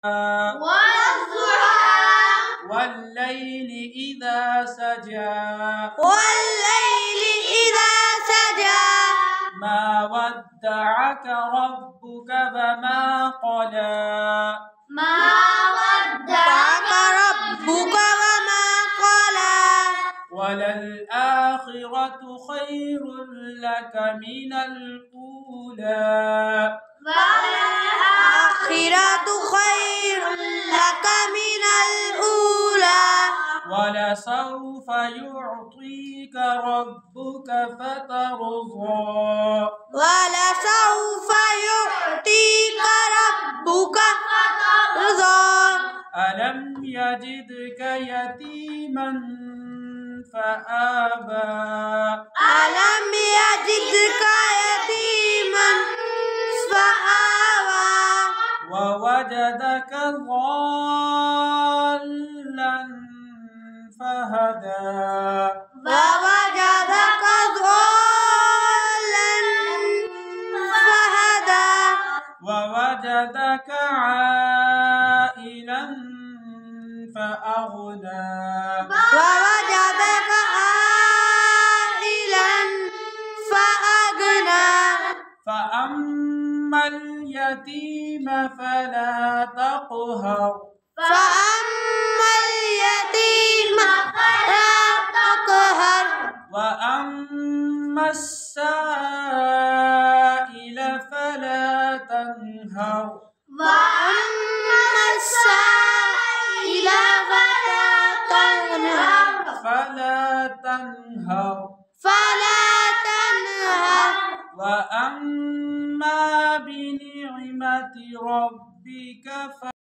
والضحى والليل إذا سجى والليل إذا سجى ما ودعك ربك وما قلى ما ودعك ربك وما قلى وللآخرة خير لك من الأولى والآخرة خير لك من الأولى ولسوف يعطيك ربك فترضى ولسوف يعطيك ربك فترضى ألم يجدك يتيما فآوى ألم يجدك يتيما فآوى ووجدك ضالا فهدى ووجدك ضالا فهدى ووجدك عائلا فأغنى ووجدك عائلا فأغنى فأما اليتيم فلا تقهر فأما اليتيم فلا تقهر وأما السائل فلا تنهر وأما السائل فلا تنهر وأما بنعمة ربك